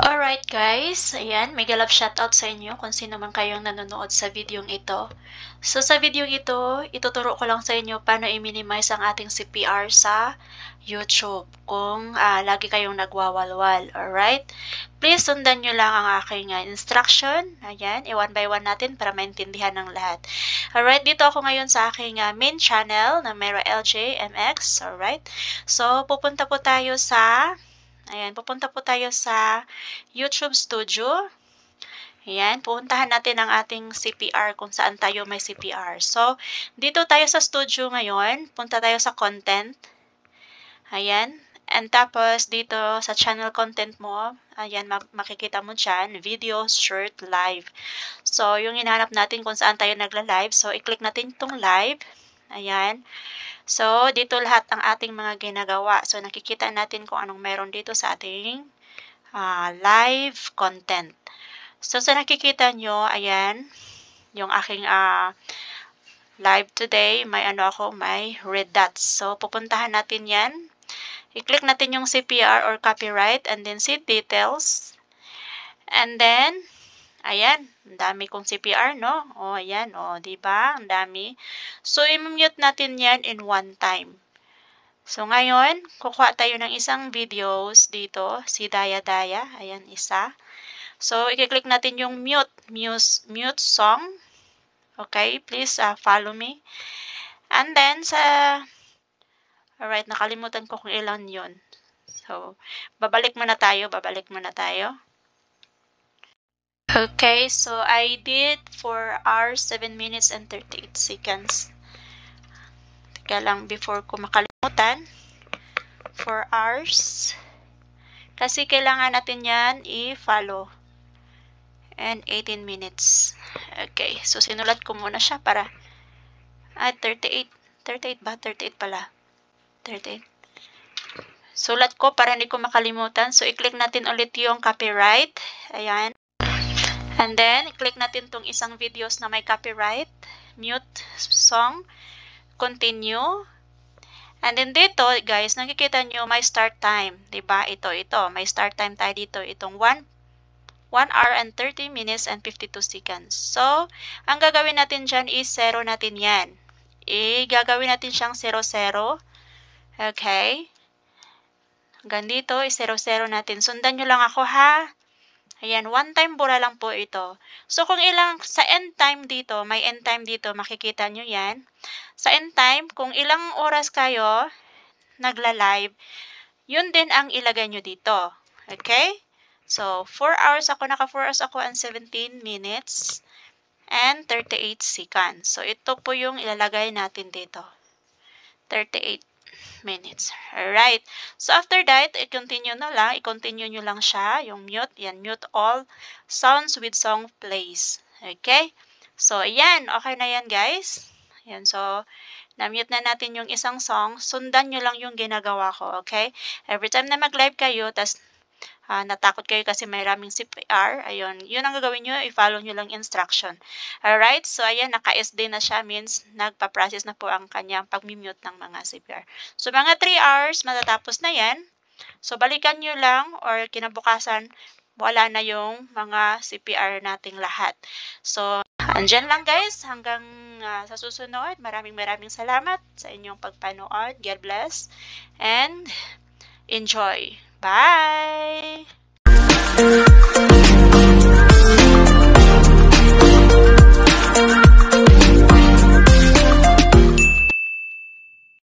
Alright guys, ayan, mega love shoutout sa inyo kung sino man kayong nanonood sa videong ito. So sa videong ito, ituturo ko lang sa inyo paano i-minimize ang ating CPR sa YouTube kung lagi kayong nagwawalwal. Alright? Please sundan nyo lang ang aking instruction. Ayan, one by one natin para maintindihan ng lahat. Alright, dito ako ngayon sa aking main channel na Mero LJ MX. Alright? So pupunta po tayo sa YouTube Studio. Ayan, pupuntahan natin ang ating CPR kung saan tayo may CPR. So, dito tayo sa studio ngayon. Punta tayo sa content. Ayan. And tapos, dito sa channel content mo, ayan, makikita mo dyan, video, short, live. So, yung hinahanap natin kung saan tayo nagla-live. So, i-click natin itong live. Ayan. So, dito lahat ang ating mga ginagawa. So, nakikita natin kung anong meron dito sa ating live content. So, sa nakikita nyo, ayan, yung aking live today, may may red dots. So, pupuntahan natin yan. I-click natin yung CPR or copyright and then see details. And then, ayan, ang dami kong CPR, no? O, ayan, o, diba? Ang dami. So, i-mute natin yan in one time. So, ngayon, kukuha tayo ng isang videos dito, si Daya Daya. Ayan, isa. So, i-click natin yung mute song. Okay, please follow me. And then, alright, nakalimutan ko kung ilan yun. So, babalik muna tayo. Okay, so I did 4 hours, 7 minutes, and 38 seconds. Teka lang, before ko makalimutan. 4 hours. Kasi kailangan natin yan i-follow. And 18 minutes. Okay, so sinulat ko muna siya para 38 ba? 38 pala. 38. Sulat ko para hindi ko makalimutan. So, i-click natin ulit yung copyright. Ayan. And then, i-click natin tong isang videos na may copyright. Mute song. Continue. And then dito, guys, nakikita nyo may start time. Diba? Ito. May start time tayo dito. Itong 1 hour and 30 minutes and 52 seconds. So, ang gagawin natin dyan is 0 natin yan. Gagawin natin siyang 0-0. Okay. Hanggang dito, i-0-0 natin. Sundan nyo lang ako, ha? Ayan, one time bura lang po ito. So, kung sa end time dito, may end time dito, makikita nyo yan. Sa end time, kung ilang oras kayo nagla-live, yun din ang ilagay nyo dito. Okay? So, 4 hours ako, naka 4 hours ako and 17 minutes and 38 seconds. So, ito po yung ilalagay natin dito. 38 minutes. Alright. So, after that, i-continue nyo lang siya, yung mute. Yan, mute all sounds with song plays. Okay? So, ayan. Okay na yan, guys. Ayan, so, na-mute na natin yung isang song. Sundan nyo lang yung ginagawa ko, okay? Every time na mag-live kayo, tas natakot kayo kasi may raming CPR, ayun, yun ang gagawin nyo, i-follow nyo lang instruction. Alright, so ayan, naka-SD na siya, means nagpa-process na po ang kanyang pag-mute ng mga CPR. So, mga 3 hours, matatapos na yan. So, balikan nyo lang, or kinabukasan, wala na yung mga CPR nating lahat. So, andyan lang guys, hanggang sa susunod. Maraming salamat sa inyong pagpanood. God bless, and enjoy. Bye!